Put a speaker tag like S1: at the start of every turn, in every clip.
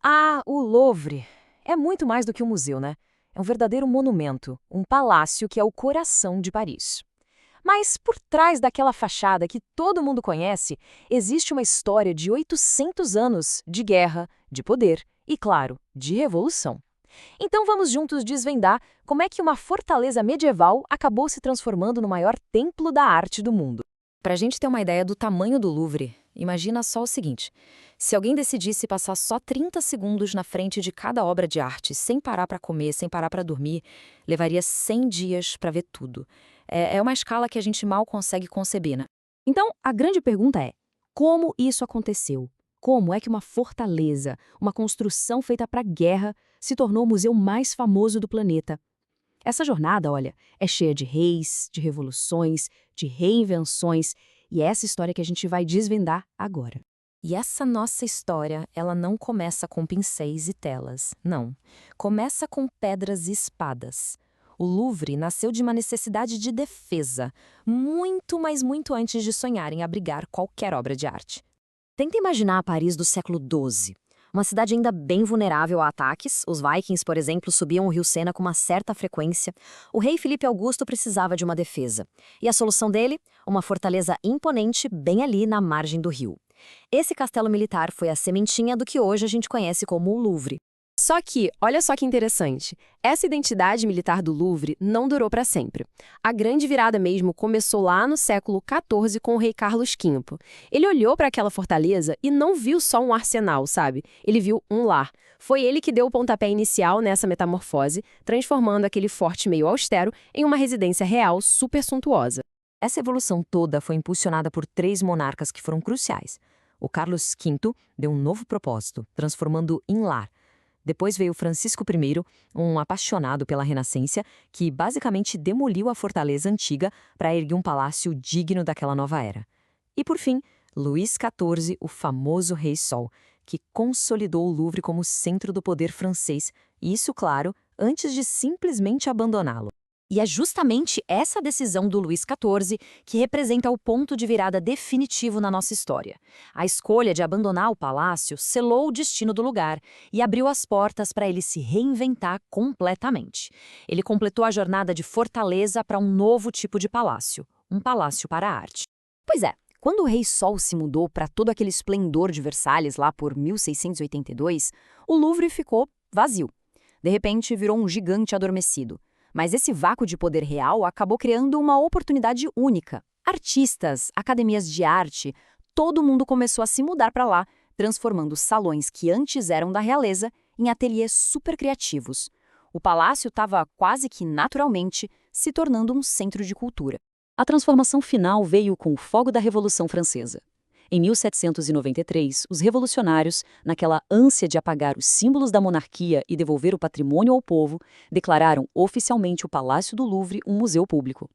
S1: Ah, o Louvre. É muito mais do que um museu, né? É um verdadeiro monumento, um palácio que é o coração de Paris. Mas por trás daquela fachada que todo mundo conhece, existe uma história de 800 anos de guerra, de poder e, claro, de revolução. Então vamos juntos desvendar como é que uma fortaleza medieval acabou se transformando no maior templo da arte do mundo. Para a gente ter uma ideia do tamanho do Louvre, imagina só o seguinte: se alguém decidisse passar só 30 segundos na frente de cada obra de arte, sem parar para comer, sem parar para dormir, levaria 100 dias para ver tudo. É uma escala que a gente mal consegue conceber, né? Então, a grande pergunta é: como isso aconteceu? Como é que uma fortaleza, uma construção feita para guerra, se tornou o museu mais famoso do planeta? Essa jornada, olha, é cheia de reis, de revoluções, de reinvenções, e é essa história que a gente vai desvendar agora. E essa nossa história, ela não começa com pincéis e telas, não. Começa com pedras e espadas. O Louvre nasceu de uma necessidade de defesa, muito, mas muito antes de sonhar em abrigar qualquer obra de arte. Tenta imaginar a Paris do século XII. Uma cidade ainda bem vulnerável a ataques. Os Vikings, por exemplo, subiam o rio Sena com uma certa frequência. O rei Filipe Augusto precisava de uma defesa. E a solução dele? Uma fortaleza imponente bem ali na margem do rio. Esse castelo militar foi a sementinha do que hoje a gente conhece como o Louvre.
S2: Só que, olha só que interessante, essa identidade militar do Louvre não durou para sempre. A grande virada mesmo começou lá no século XIV com o rei Carlos V. Ele olhou para aquela fortaleza e não viu só um arsenal, sabe? Ele viu um lar. Foi ele que deu o pontapé inicial nessa metamorfose, transformando aquele forte meio austero em uma residência real super suntuosa.
S1: Essa evolução toda foi impulsionada por 3 monarcas que foram cruciais. O Carlos V deu um novo propósito, transformando em lar. Depois veio Francisco I, um apaixonado pela Renascença, que basicamente demoliu a fortaleza antiga para erguer um palácio digno daquela nova era. E por fim, Luís XIV, o famoso Rei Sol, que consolidou o Louvre como centro do poder francês, e isso, claro, antes de simplesmente abandoná-lo. E é justamente essa decisão do Luís XIV que representa o ponto de virada definitivo na nossa história. A escolha de abandonar o palácio selou o destino do lugar e abriu as portas para ele se reinventar completamente. Ele completou a jornada de fortaleza para um novo tipo de palácio, um palácio para a arte. Pois é, quando o Rei Sol se mudou para todo aquele esplendor de Versalhes lá por 1682, o Louvre ficou vazio. De repente, virou um gigante adormecido. Mas esse vácuo de poder real acabou criando uma oportunidade única. Artistas, academias de arte, todo mundo começou a se mudar para lá, transformando salões que antes eram da realeza em ateliês super criativos. O palácio estava quase que naturalmente se tornando um centro de cultura. A transformação final veio com o fogo da Revolução Francesa. Em 1793, os revolucionários, naquela ânsia de apagar os símbolos da monarquia e devolver o patrimônio ao povo, declararam oficialmente o Palácio do Louvre um museu público.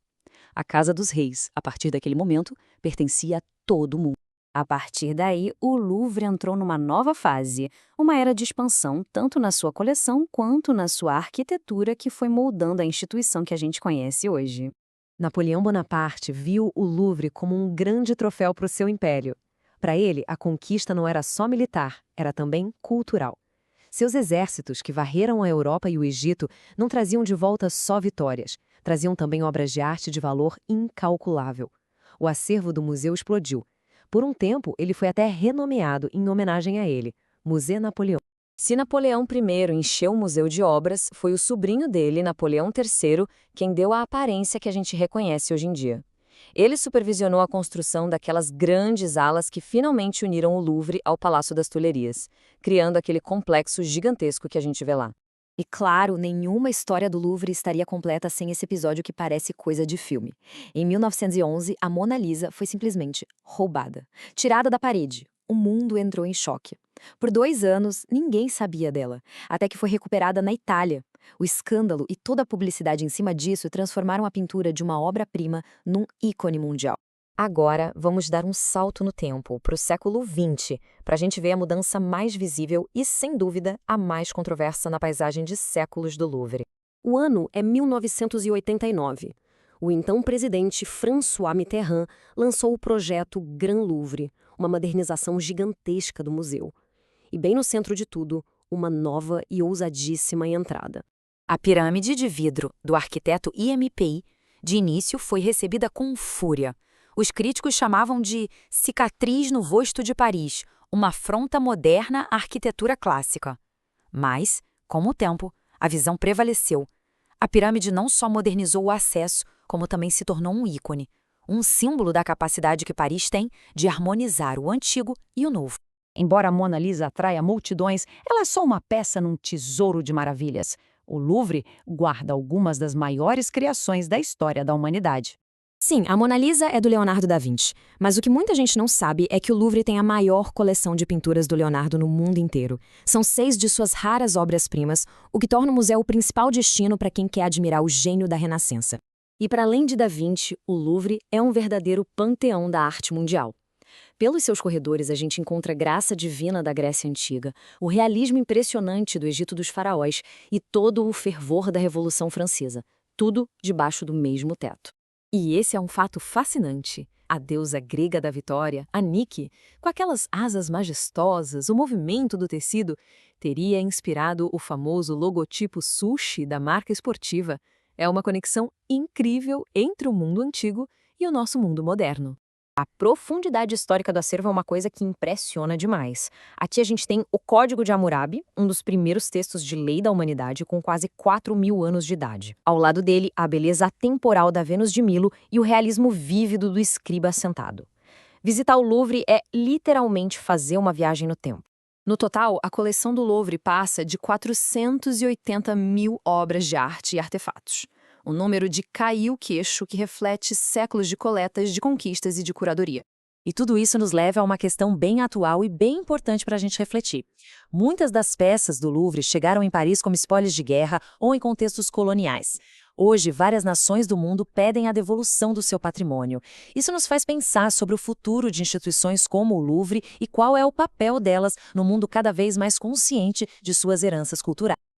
S1: A Casa dos Reis, a partir daquele momento, pertencia a todo mundo. A partir daí, o Louvre entrou numa nova fase, uma era de expansão tanto na sua coleção quanto na sua arquitetura que foi moldando a instituição que a gente conhece hoje. Napoleão Bonaparte viu o Louvre como um grande troféu para o seu império. Para ele, a conquista não era só militar, era também cultural. Seus exércitos, que varreram a Europa e o Egito, não traziam de volta só vitórias, traziam também obras de arte de valor incalculável. O acervo do museu explodiu. Por um tempo, ele foi até renomeado em homenagem a ele, Musée Napoléon. Se Napoleão I encheu o museu de obras, foi o sobrinho dele, Napoleão III, quem deu a aparência que a gente reconhece hoje em dia. Ele supervisionou a construção daquelas grandes alas que finalmente uniram o Louvre ao Palácio das Tulherias, criando aquele complexo gigantesco que a gente vê lá. E claro, nenhuma história do Louvre estaria completa sem esse episódio que parece coisa de filme. Em 1911, a Mona Lisa foi simplesmente roubada, tirada da parede. O mundo entrou em choque. Por 2 anos, ninguém sabia dela, até que foi recuperada na Itália. O escândalo e toda a publicidade em cima disso transformaram a pintura de uma obra-prima num ícone mundial. Agora, vamos dar um salto no tempo, para o século XX, para a gente ver a mudança mais visível e, sem dúvida, a mais controversa na paisagem de séculos do Louvre. O ano é 1989. O então presidente François Mitterrand lançou o projeto Grand Louvre, uma modernização gigantesca do museu. E bem no centro de tudo,
S2: uma nova e ousadíssima entrada.
S3: A pirâmide de vidro do arquiteto IMPI, de início, foi recebida com fúria. Os críticos chamavam de cicatriz no rosto de Paris, uma afronta moderna à arquitetura clássica. Mas, com o tempo, a visão prevaleceu. A pirâmide não só modernizou o acesso, como também se tornou um ícone, um símbolo da capacidade que Paris tem de harmonizar o antigo e o novo.
S4: Embora a Mona Lisa atraia multidões, ela é só uma peça num tesouro de maravilhas. O Louvre guarda algumas das maiores criações da história da humanidade.
S2: Sim, a Mona Lisa é do Leonardo da Vinci, mas o que muita gente não sabe é que o Louvre tem a maior coleção de pinturas do Leonardo no mundo inteiro. São 6 de suas raras obras-primas, o que torna o museu o principal destino para quem quer admirar o gênio da Renascença. E para além de Da Vinci, o Louvre é um verdadeiro panteão da arte mundial. Pelos seus corredores, a gente encontra a graça divina da Grécia Antiga, o realismo impressionante do Egito dos faraós e todo o fervor da Revolução Francesa, tudo debaixo do mesmo teto. E esse é um fato fascinante. A deusa grega da vitória, a Nike, com aquelas asas majestosas, o movimento do tecido, teria inspirado o famoso logotipo sushi da marca esportiva. É uma conexão incrível entre o mundo antigo e o nosso mundo moderno. A profundidade histórica do acervo é uma coisa que impressiona demais. Aqui a gente tem o Código de Hammurabi, um dos primeiros textos de lei da humanidade com quase 4.000 anos de idade. Ao lado dele, a beleza atemporal da Vênus de Milo e o realismo vívido do escriba sentado. Visitar o Louvre é literalmente fazer uma viagem no tempo. No total, a coleção do Louvre passa de 480 mil obras de arte e artefatos. Um número de cair o queixo que reflete séculos de coletas, de conquistas e de curadoria.
S3: E tudo isso nos leva a uma questão bem atual e bem importante para a gente refletir. Muitas das peças do Louvre chegaram em Paris como espólios de guerra ou em contextos coloniais. Hoje, várias nações do mundo pedem a devolução do seu patrimônio. Isso nos faz pensar sobre o futuro de instituições como o Louvre e qual é o papel delas no mundo cada vez mais consciente de suas heranças culturais.